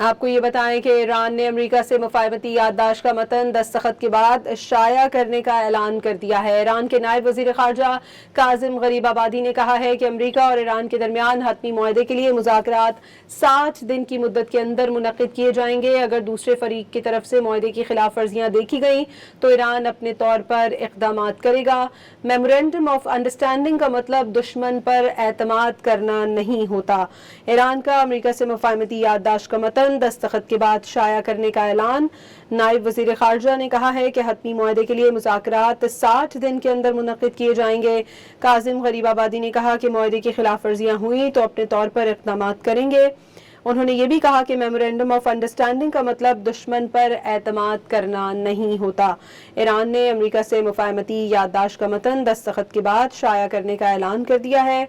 آپ کو یہ بتائیں کہ ایران نے امریکہ سے مفاہمتی یادداشت کا متن دستخط کے بعد شائع کرنے کا اعلان کر دیا ہے۔ ایران کے نائب وزیر خارجہ کاظم غریب آبادی نے کہا ہے کہ امریکہ اور ایران کے درمیان حتمی معاہدے کے لیے مذاکرات 60 دن کی مدت کے اندر منعقد کیے جائیں گے۔ اگر دوسرے فریق کی طرف سے معاہدے کی خلاف ورزیاں دیکھی گئیں تو ایران اپنے طور پر اقدامات کرے گا۔ میمورینڈم آف انڈرسٹینڈنگ کا مطلب دشمن پر اعتماد کرنا نہیں ہوتا۔ ایران کا امریکہ سے مفاہمتی یادداشت کا متن دستخط کے بعد شائع کرنے کا اعلان۔ نائب وزیر خارجہ نے کہا ہے کہ حتمی معاہدے کے لیے مذاکرات 60 دن کے اندر منعقد کیے جائیں گے۔ کاظم غریب آبادی نے کہا کہ معاہدے کی خلاف ورزیاں ہوئیں تو اپنے طور پر اقدامات کریں گے۔ انہوں نے یہ بھی کہا کہ میمورینڈم آف انڈرسٹینڈنگ کا مطلب دشمن پر اعتماد کرنا نہیں ہوتا۔ ایران نے امریکہ سے مفاہمتی یادداشت کا متن دستخط کے بعد شائع کرنے کا اعلان کر دیا ہے۔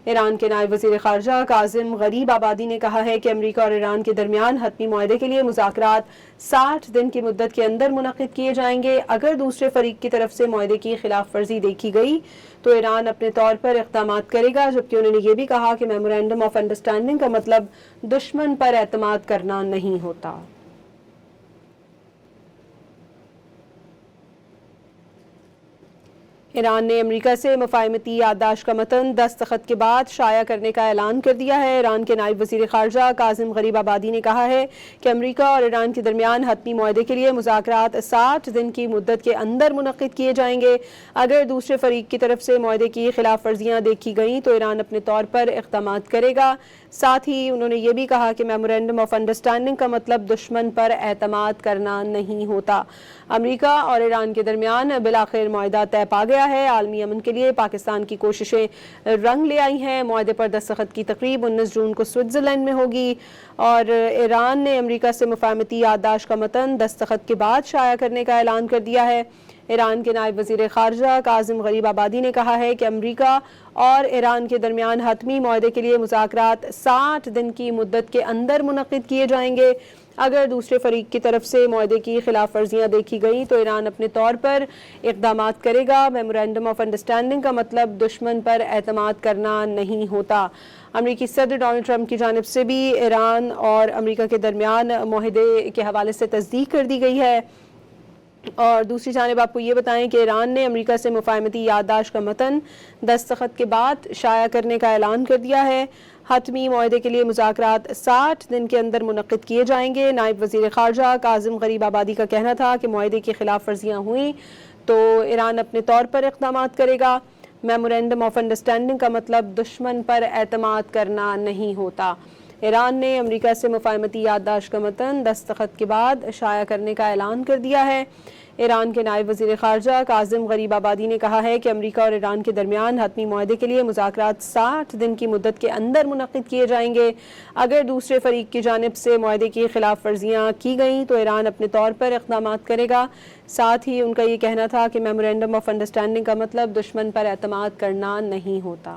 ایران کے نائب وزیر خارجہ کاظم غریب آبادی نے کہا ہے کہ امریکہ اور ایران کے درمیان حتمی معاہدے کے لیے مذاکرات 60 دن کی مدت کے اندر منعقد کیے جائیں گے۔ اگر دوسرے فریق کی طرف سے معاہدے کی خلاف ورزی دیکھی گئی تو ایران اپنے طور پر اقدامات کرے گا، جبکہ انہوں نے یہ بھی کہا کہ میمورینڈم آف انڈرسٹینڈنگ کا مطلب دشمن پر اعتماد کرنا نہیں ہوتا۔ ایران نے امریکہ سے مفاہمتی یادداشت کا متن دستخط کے بعد شائع کرنے کا اعلان کر دیا ہے۔ ایران کے نائب وزیر خارجہ کاظم غریب آبادی نے کہا ہے کہ امریکہ اور ایران کے درمیان حتمی معاہدے کے لیے مذاکرات 60 دن کی مدت کے اندر منعقد کیے جائیں گے۔ اگر دوسرے فریق کی طرف سے معاہدے کی خلاف ورزیاں دیکھی گئیں تو ایران اپنے طور پر اقدامات کرے گا۔ ساتھ ہی انہوں نے یہ بھی کہا کہ میمورینڈم آف انڈرسٹینڈنگ کا مطلب دشمن پر اعتماد کرنا نہیں ہوتا۔ امریکہ اور ایران کے درمیان بالآخر معاہدہ طے پا گیا ہے۔ عالمی امن کے لیے پاکستان کی کوششیں رنگ لے آئی ہیں۔ معاہدے پر دستخط کی تقریب 19 جون کو سوئٹزرلینڈ میں ہوگی اور ایران نے امریکہ سے مفاہمتی یادداشت کا متن دستخط کے بعد شائع کرنے کا اعلان کر دیا ہے۔ ایران کے نائب وزیر خارجہ کاظم غریب آبادی نے کہا ہے کہ امریکہ اور ایران کے درمیان حتمی معاہدے کے لیے مذاکرات 60 دن کی مدت کے اندر منعقد کیے جائیں گے۔ اگر دوسرے فریق کی طرف سے معاہدے کی خلاف ورزیاں دیکھی گئیں تو ایران اپنے طور پر اقدامات کرے گا۔ میمورینڈم آف انڈرسٹینڈنگ کا مطلب دشمن پر اعتماد کرنا نہیں ہوتا۔ امریکی صدر ڈونلڈ ٹرمپ کی جانب سے بھی ایران اور امریکہ کے درمیان معاہدے کے حوالے سے تصدیق کر دی گئی ہے۔ اور دوسری جانب آپ کو یہ بتائیں کہ ایران نے امریکہ سے مفاہمتی یادداشت کا متن دستخط کے بعد شائع کرنے کا اعلان کر دیا ہے۔ حتمی معاہدے کے لیے مذاکرات 60 دن کے اندر منعقد کیے جائیں گے۔ نائب وزیر خارجہ کاظم غریب آبادی کا کہنا تھا کہ معاہدے کی خلاف ورزیاں ہوئیں تو ایران اپنے طور پر اقدامات کرے گا۔ میمورینڈم آف انڈرسٹینڈنگ کا مطلب دشمن پر اعتماد کرنا نہیں ہوتا۔ ایران نے امریکہ سے مفاہمتی یادداشت کا متن دستخط کے بعد شائع کرنے کا اعلان کر دیا ہے۔ ایران کے نائب وزیر خارجہ کاظم غریب آبادی نے کہا ہے کہ امریکہ اور ایران کے درمیان حتمی معاہدے کے لیے مذاکرات 60 دن کی مدت کے اندر منعقد کیے جائیں گے۔ اگر دوسرے فریق کی جانب سے معاہدے کی خلاف ورزیاں کی گئیں تو ایران اپنے طور پر اقدامات کرے گا۔ ساتھ ہی ان کا یہ کہنا تھا کہ میمورینڈم آف انڈرسٹینڈنگ کا مطلب دشمن پر اعتماد کرنا نہیں ہوتا۔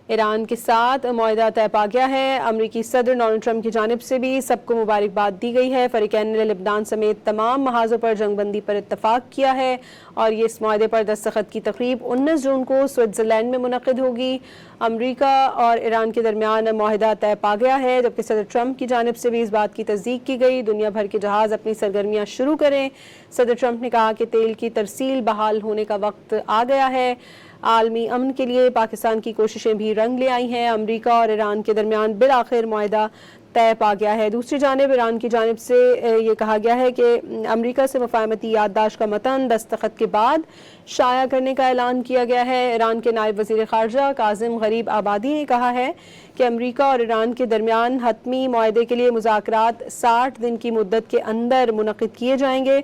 ایران کے ساتھ معاہدہ طے پا گیا ہے۔ امریکی صدر ڈونلڈ ٹرمپ کی جانب سے بھی سب کو مبارکباد دی گئی ہے۔ فریقین نے لبنان سمیت تمام محاذوں پر جنگ بندی پر اتفاق کیا ہے اور یہ اس معاہدے پر دستخط کی تقریب 19 جون کو سوئٹزرلینڈ میں منعقد ہوگی۔ امریکہ اور ایران کے درمیان معاہدہ طے پا گیا ہے، جبکہ صدر ٹرمپ کی جانب سے بھی اس بات کی تصدیق کی گئی۔ دنیا بھر کے جہاز اپنی سرگرمیاں شروع کریں۔ صدر ٹرمپ نے کہا کہ تیل کی ترسیل بحال ہونے کا وقت آ گیا ہے۔ عالمی امن کے لیے پاکستان کی کوششیں بھی رنگ لے آئی ہیں۔ امریکہ اور ایران کے درمیان بالآخر معاہدہ طے پا گیا ہے۔ دوسری جانب ایران کی جانب سے یہ کہا گیا ہے کہ امریکہ سے مفاہمتی یادداشت کا متن دستخط کے بعد شائع کرنے کا اعلان کیا گیا ہے۔ ایران کے نائب وزیر خارجہ کاظم غریب آبادی نے کہا ہے کہ امریکہ اور ایران کے درمیان حتمی معاہدے کے لیے مذاکرات 60 دن کی مدت کے اندر منعقد کیے جائیں گے۔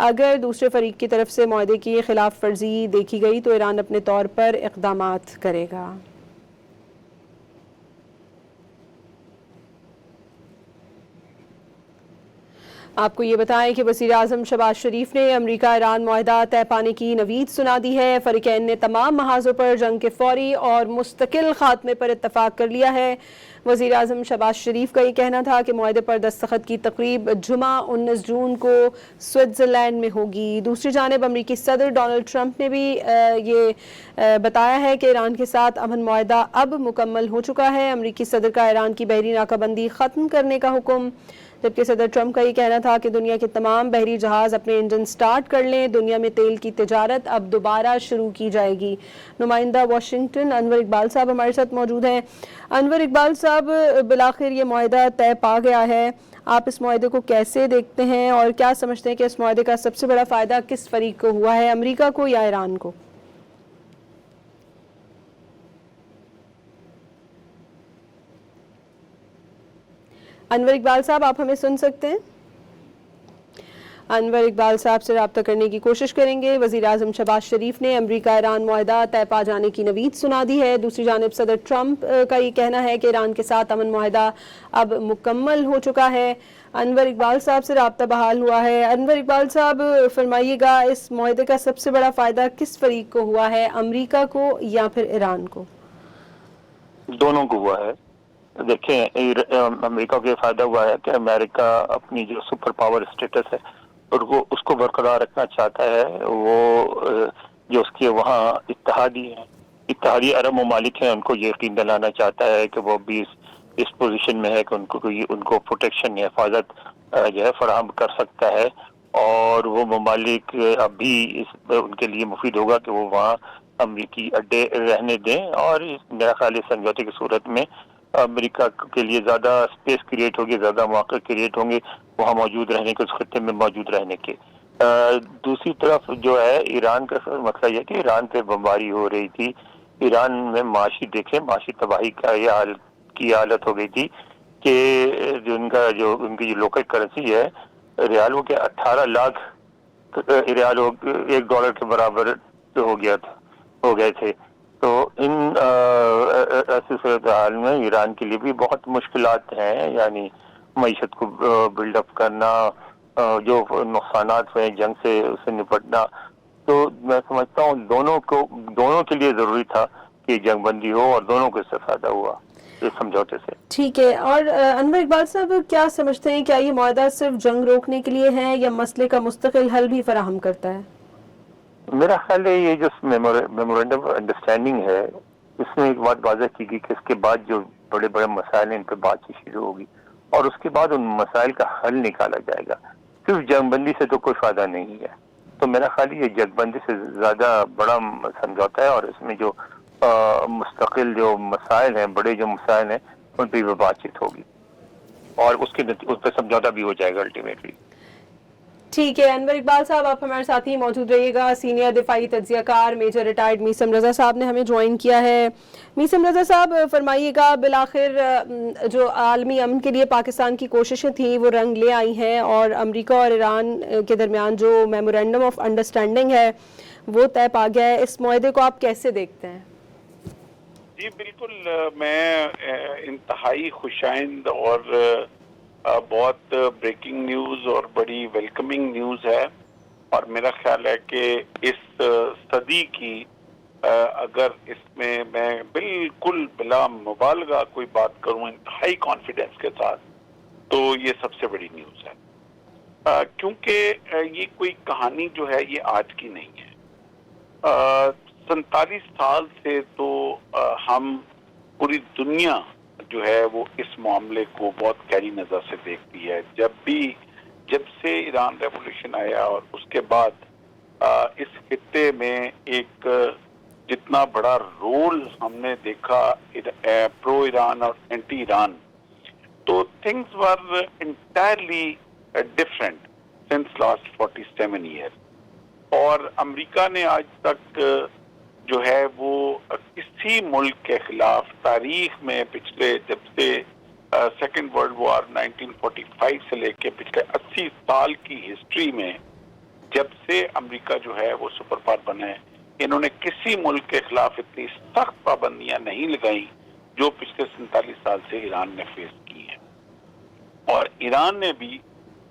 اگر دوسرے فریق کی طرف سے معاہدے کی خلاف ورزی دیکھی گئی تو ایران اپنے طور پر اقدامات کرے گا۔ آپ کو یہ بتائیں کہ وزیر اعظم شہباز شریف نے امریکہ ایران معاہدہ طے پانے کی نوید سنا دی ہے۔ فریقین نے تمام محاذوں پر جنگ کے فوری اور مستقل خاتمے پر اتفاق کر لیا ہے۔ وزیر اعظم شہباز شریف کا یہ کہنا تھا کہ معاہدے پر دستخط کی تقریب جمعہ 19 جون کو سوئٹزرلینڈ میں ہوگی۔ دوسری جانب امریکی صدر ڈونلڈ ٹرمپ نے بھی یہ بتایا ہے کہ ایران کے ساتھ امن معاہدہ اب مکمل ہو چکا ہے۔ امریکی صدر کا ایران کی بحری ناکہ بندی ختم کرنے کا حکم، جبکہ صدر ٹرمپ کا یہ کہنا تھا کہ دنیا کے تمام بحری جہاز اپنے انجن سٹارٹ کر لیں، دنیا میں تیل کی تجارت اب دوبارہ شروع کی جائے گی۔ نمائندہ واشنگٹن انور اقبال صاحب ہمارے ساتھ موجود ہیں۔ انور اقبال صاحب، بالآخر یہ معاہدہ طے پا گیا ہے، آپ اس معاہدے کو کیسے دیکھتے ہیں اور کیا سمجھتے ہیں کہ اس معاہدے کا سب سے بڑا فائدہ کس فریق کو ہوا ہے، امریکہ کو یا ایران کو؟ انور اقبال صاحب، آپ ہمیں سن سکتے ہیں؟ انور اقبال صاحب سے رابطہ کرنے کی کوشش کریں گے۔ وزیر اعظم شہباز شریف نے امریکہ ایران معاہدہ طے پا جانے کی نوید سنا دی ہے۔ دوسری جانب صدر ٹرمپ کا یہ کہنا ہے کہ ایران کے ساتھ امن معاہدہ اب مکمل ہو چکا ہے۔ انور اقبال صاحب سے رابطہ بحال ہوا ہے۔ انور اقبال صاحب، فرمائیے گا، اس معاہدے کا سب سے بڑا فائدہ کس فریق کو ہوا ہے، امریکہ کو یا پھر ایران کو؟ دونوں کو ہوا ہے۔ دیکھیں، امریکہ کو یہ فائدہ ہوا ہے کہ امریکہ اپنی جو سپر پاور اسٹیٹس ہے اور وہ اس کو برقرار رکھنا چاہتا ہے۔ وہ جو اس کے وہاں اتحادی عرب ممالک ہیں، ان کو یہ یقین دلانا چاہتا ہے کہ وہ بھی اس پوزیشن میں ہے کہ ان کو پروٹیکشن یا حفاظت جو ہے فراہم کر سکتا ہے، اور وہ ممالک اب بھی ان کے لیے مفید ہوگا کہ وہ وہاں امریکی اڈے رہنے دیں، اور میرا خیال اس سمجھوتے کی صورت میں امریکہ کے لیے زیادہ اسپیس کریٹ ہوگی، زیادہ مواقع کریٹ ہوں گے وہاں موجود رہنے کے، اس خطے میں موجود رہنے کے۔ دوسری طرف جو ہے ایران کا مسئلہ یہ کہ ایران پہ بمباری ہو رہی تھی۔ ایران میں معاشی تباہی کا یہ حالت ہو گئی تھی کہ ان کی جو لوکل کرنسی ہے ریال، وہ کہ 18 لاکھ ریال $1 کے برابر ہو گئے تھے۔ تو ان ایسی صورتحال میں ایران کے لیے بھی بہت مشکلات ہیں، یعنی معیشت کو بلڈ اپ کرنا، جو نقصانات ہوئے جنگ سے اسے نپٹنا۔ تو میں سمجھتا ہوں دونوں کے لیے ضروری تھا کہ جنگ بندی ہو، اور دونوں کو اس سے فائدہ ہوا اس سمجھوتے سے۔ ٹھیک ہے، اور انور اقبال صاحب، کیا سمجھتے ہیں، کیا یہ معاہدہ صرف جنگ روکنے کے لیے ہے یا مسئلے کا مستقل حل بھی فراہم کرتا ہے؟ میرا خیال ہے یہ جو میمورینڈم آف انڈرسٹینڈنگ ہے، اس میں ایک بات واضح کی گئی کہ اس کے بعد جو بڑے بڑے مسائل ہیں ان پہ بات چیت شروع ہوگی، اور اس کے بعد ان مسائل کا حل نکالا جائے گا۔ صرف جنگ بندی سے تو کوئی فائدہ نہیں ہے۔ تو میرا خیال ہے یہ جنگ بندی سے زیادہ بڑا سمجھوتا ہے، اور اس میں جو مستقل جو مسائل ہیں، بڑے جو مسائل ہیں، ان پہ بھی بات چیت ہوگی، اور اس پہ سمجھوتا بھی ہو جائے گا الٹیمیٹلی۔ ٹھیک ہے، انور اقبال صاحب، آپ ہمارے ساتھ ہی موجود رہیے گا۔ سینئر دفاعی تجزیہ کار میجر ریٹائرڈ میثم رضا صاحب نے ہمیں جوائن کیا ہے۔ میثم رضا صاحب، فرمائیے گا، بالآخر جو عالمی امن کے لیے پاکستان کی کوششیں تھیں وہ رنگ لے آئی ہیں، اور امریکہ اور ایران کے درمیان جو میمورینڈم آف انڈرسٹینڈنگ ہے وہ طے پا گیا ہے۔ اس معاہدے کو آپ کیسے دیکھتے ہیں؟ جی بالکل، میں انتہائی خوشائند اور بہت بریکنگ نیوز اور بڑی ویلکمنگ نیوز ہے، اور میرا خیال ہے کہ اس صدی کی اگر اس میں بالکل بلا مبالغہ کوئی بات کروں انتہائی کانفیڈنس کے ساتھ، تو یہ سب سے بڑی نیوز ہے، کیونکہ یہ کوئی کہانی جو ہے یہ آج کی نہیں ہے۔ 47 سال سے تو ہم پوری دنیا جو ہے وہ اس معاملے کو بہت گہری نظر سے دیکھتی ہے۔ جب سے ایران ریولوشن آیا اور اس کے بعد اس خطے میں ایک جتنا بڑا رول ہم نے دیکھا پرو ایران اور اینٹی ایران، تو things were entirely different since last 47 year. اور امریکہ نے آج تک جو ہے وہ کسی ملک کے خلاف تاریخ میں پچھلے جب سے سیکنڈ ورلڈ وار 1945 سے لے کے پچھلے 80 سال کی ہسٹری میں، جب سے امریکہ جو ہے وہ سپر پاور بنا ہے، انہوں نے کسی ملک کے خلاف اتنی سخت پابندیاں نہیں لگائیں جو پچھلے 47 سال سے ایران نے فیس کی ہیں۔ اور ایران نے بھی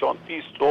3400